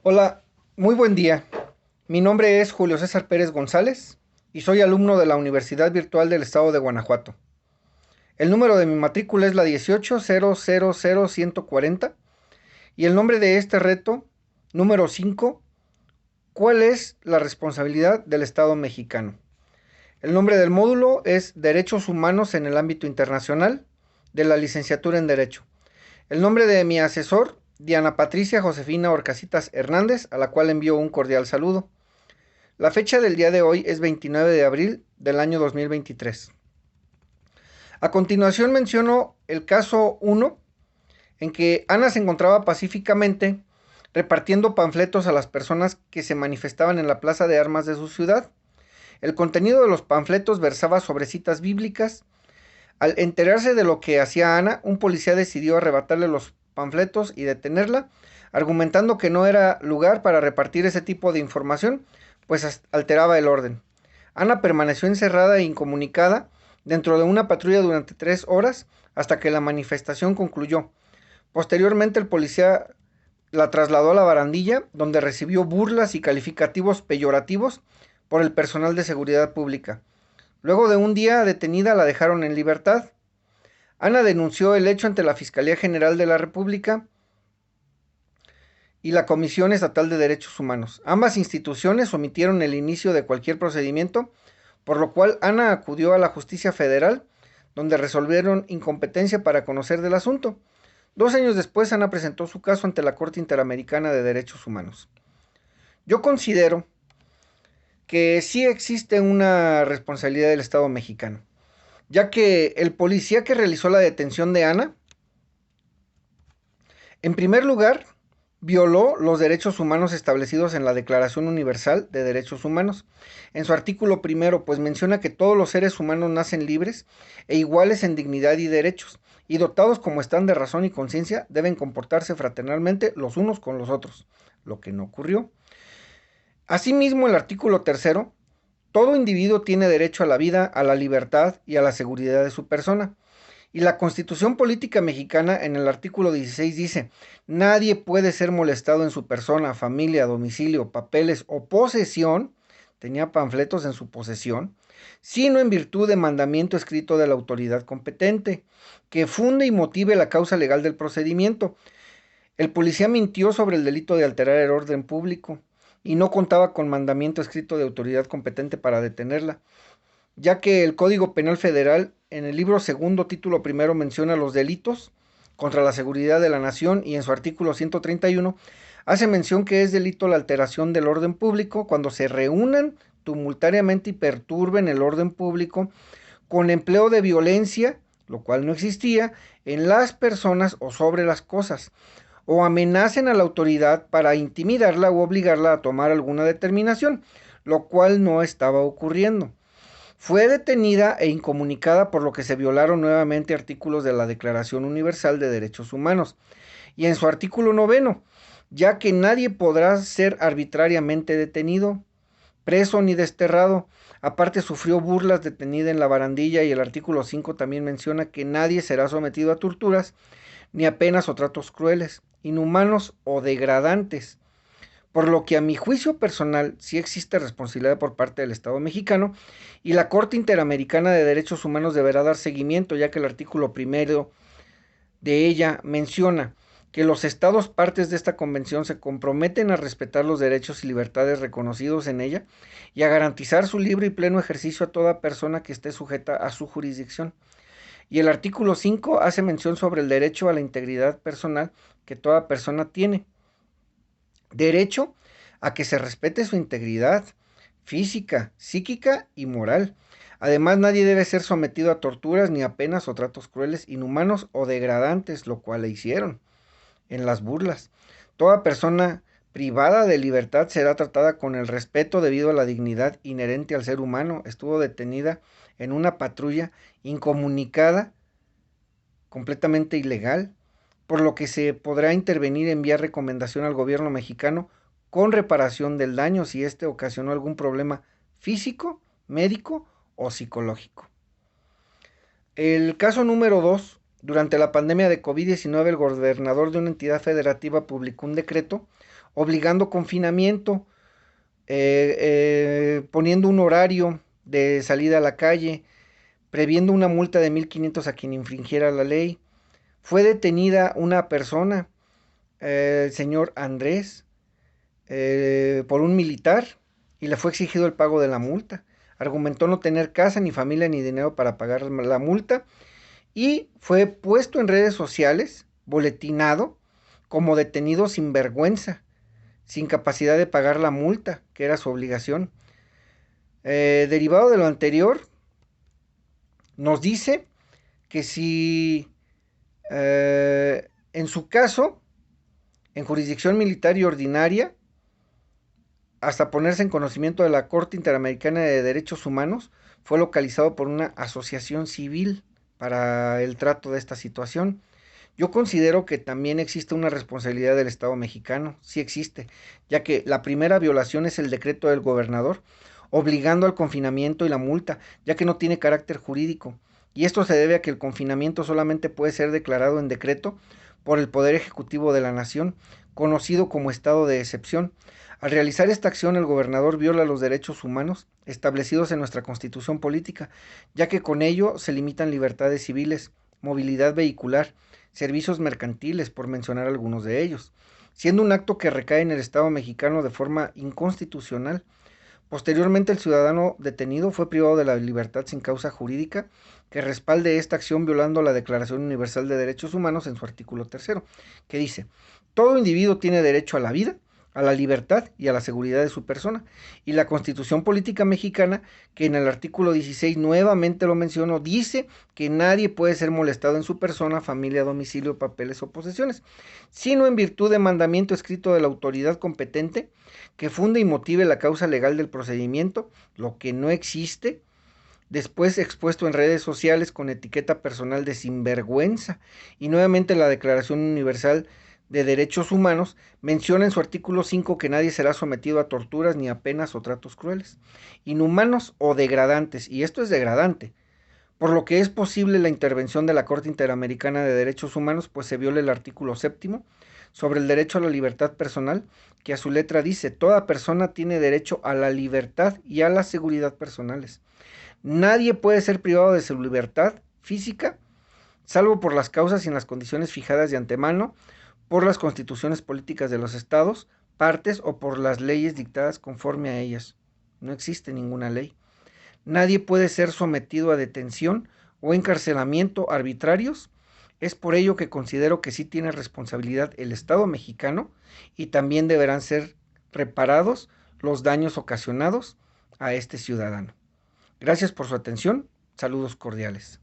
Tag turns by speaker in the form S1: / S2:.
S1: Hola, muy buen día. Mi nombre es Julio César Pérez González y soy alumno de la Universidad Virtual del Estado de Guanajuato. El número de mi matrícula es la 180000140 y el nombre de este reto, número 5. ¿Cuál es la responsabilidad del Estado mexicano? El nombre del módulo es Derechos Humanos en el ámbito internacional de la licenciatura en Derecho. El nombre de mi asesor, Diana Patricia Josefina Orcasitas Hernández, a la cual envío un cordial saludo. La fecha del día de hoy es 29 de abril del año 2023. A continuación menciono el caso 1, en que Ana se encontraba pacíficamente repartiendo panfletos a las personas que se manifestaban en la plaza de armas de su ciudad. El contenido de los panfletos versaba sobre citas bíblicas. Al enterarse de lo que hacía Ana, un policía decidió arrebatarle los panfletos y detenerla, argumentando que no era lugar para repartir ese tipo de información, pues alteraba el orden. Ana permaneció encerrada e incomunicada dentro de una patrulla durante 3 horas hasta que la manifestación concluyó. Posteriormente el policía la trasladó a la barandilla, donde recibió burlas y calificativos peyorativos por el personal de seguridad pública. Luego de un día detenida la dejaron en libertad. Ana denunció el hecho ante la Fiscalía General de la República y la Comisión Estatal de Derechos Humanos. Ambas instituciones omitieron el inicio de cualquier procedimiento, por lo cual Ana acudió a la Justicia Federal, donde resolvieron incompetencia para conocer del asunto. 2 años después, Ana presentó su caso ante la Corte Interamericana de Derechos Humanos. Yo considero que sí existe una responsabilidad del Estado mexicano, ya que el policía que realizó la detención de Ana, en primer lugar, violó los derechos humanos establecidos en la Declaración Universal de Derechos Humanos. En su artículo primero, pues menciona que todos los seres humanos nacen libres e iguales en dignidad y derechos, y dotados como están de razón y conciencia, deben comportarse fraternalmente los unos con los otros, lo que no ocurrió. Asimismo, el artículo tercero, todo individuo tiene derecho a la vida, a la libertad y a la seguridad de su persona. Y la Constitución Política Mexicana en el artículo 16 dice, nadie puede ser molestado en su persona, familia, domicilio, papeles o posesión, tenía panfletos en su posesión, sino en virtud de mandamiento escrito de la autoridad competente, que funde y motive la causa legal del procedimiento. El policía mintió sobre el delito de alterar el orden público y no contaba con mandamiento escrito de autoridad competente para detenerla, ya que el Código Penal Federal en el libro segundo, título primero, menciona los delitos contra la seguridad de la nación y en su artículo 131 hace mención que es delito la alteración del orden público cuando se reúnan tumultariamente y perturben el orden público con empleo de violencia, lo cual no existía, en las personas o sobre las cosas, o amenacen a la autoridad para intimidarla o obligarla a tomar alguna determinación, lo cual no estaba ocurriendo. Fue detenida e incomunicada por lo que se violaron nuevamente artículos de la Declaración Universal de Derechos Humanos. Y en su artículo noveno, ya que nadie podrá ser arbitrariamente detenido, preso ni desterrado. Aparte sufrió burlas detenida en la barandilla y el artículo 5 también menciona que nadie será sometido a torturas ni a penas o tratos crueles, inhumanos o degradantes, por lo que a mi juicio personal sí existe responsabilidad por parte del Estado mexicano y la Corte Interamericana de Derechos Humanos deberá dar seguimiento, ya que el artículo primero de ella menciona que los estados partes de esta convención se comprometen a respetar los derechos y libertades reconocidos en ella y a garantizar su libre y pleno ejercicio a toda persona que esté sujeta a su jurisdicción. Y el artículo 5 hace mención sobre el derecho a la integridad personal que toda persona tiene. Derecho a que se respete su integridad física, psíquica y moral. Además, nadie debe ser sometido a torturas ni a penas o tratos crueles, inhumanos o degradantes, lo cual le hicieron en las burlas. Toda persona privada de libertad será tratada con el respeto debido a la dignidad inherente al ser humano. Estuvo detenida en una patrulla incomunicada, completamente ilegal, por lo que se podrá intervenir y enviar recomendación al gobierno mexicano con reparación del daño si éste ocasionó algún problema físico, médico o psicológico. El caso número 2. Durante la pandemia de COVID-19, el gobernador de una entidad federativa publicó un decreto obligando confinamiento, poniendo un horario de salida a la calle, previendo una multa de 1,500 a quien infringiera la ley. Fue detenida una persona, el señor Andrés, por un militar y le fue exigido el pago de la multa. Argumentó no tener casa, ni familia, ni dinero para pagar la multa y fue puesto en redes sociales, boletinado, como detenido sin vergüenza, sin capacidad de pagar la multa, que era su obligación. Derivado de lo anterior, nos dice que si en su caso, en jurisdicción militar y ordinaria, hasta ponerse en conocimiento de la Corte Interamericana de Derechos Humanos, fue localizado por una asociación civil para el trato de esta situación. Yo considero que también existe una responsabilidad del Estado mexicano, sí existe, ya que la primera violación es el decreto del gobernador, obligando al confinamiento y la multa, ya que no tiene carácter jurídico. Y esto se debe a que el confinamiento solamente puede ser declarado en decreto por el Poder Ejecutivo de la Nación, conocido como estado de excepción. Al realizar esta acción, el gobernador viola los derechos humanos establecidos en nuestra Constitución política, ya que con ello se limitan libertades civiles, movilidad vehicular, servicios mercantiles, por mencionar algunos de ellos, siendo un acto que recae en el Estado mexicano de forma inconstitucional. Posteriormente, el ciudadano detenido fue privado de la libertad sin causa jurídica que respalde esta acción violando la Declaración Universal de Derechos Humanos en su artículo tercero, que dice, todo individuo tiene derecho a la vida, a la libertad y a la seguridad de su persona. Y la Constitución Política Mexicana, que en el artículo 16 nuevamente lo menciono, dice que nadie puede ser molestado en su persona, familia, domicilio, papeles o posesiones, sino en virtud de mandamiento escrito de la autoridad competente que funde y motive la causa legal del procedimiento, lo que no existe, después expuesto en redes sociales con etiqueta personal de sinvergüenza. Y nuevamente la Declaración Universal de Derechos Humanos menciona en su artículo 5 que nadie será sometido a torturas ni a penas o tratos crueles, inhumanos o degradantes, y esto es degradante, por lo que es posible la intervención de la Corte Interamericana de Derechos Humanos, pues se viola el artículo 7 sobre el derecho a la libertad personal, que a su letra dice, toda persona tiene derecho a la libertad y a la seguridad personales. Nadie puede ser privado de su libertad física, salvo por las causas y en las condiciones fijadas de antemano por las constituciones políticas de los estados, partes o por las leyes dictadas conforme a ellas. No existe ninguna ley. Nadie puede ser sometido a detención o encarcelamiento arbitrarios. Es por ello que considero que sí tiene responsabilidad el Estado mexicano y también deberán ser reparados los daños ocasionados a este ciudadano. Gracias por su atención. Saludos cordiales.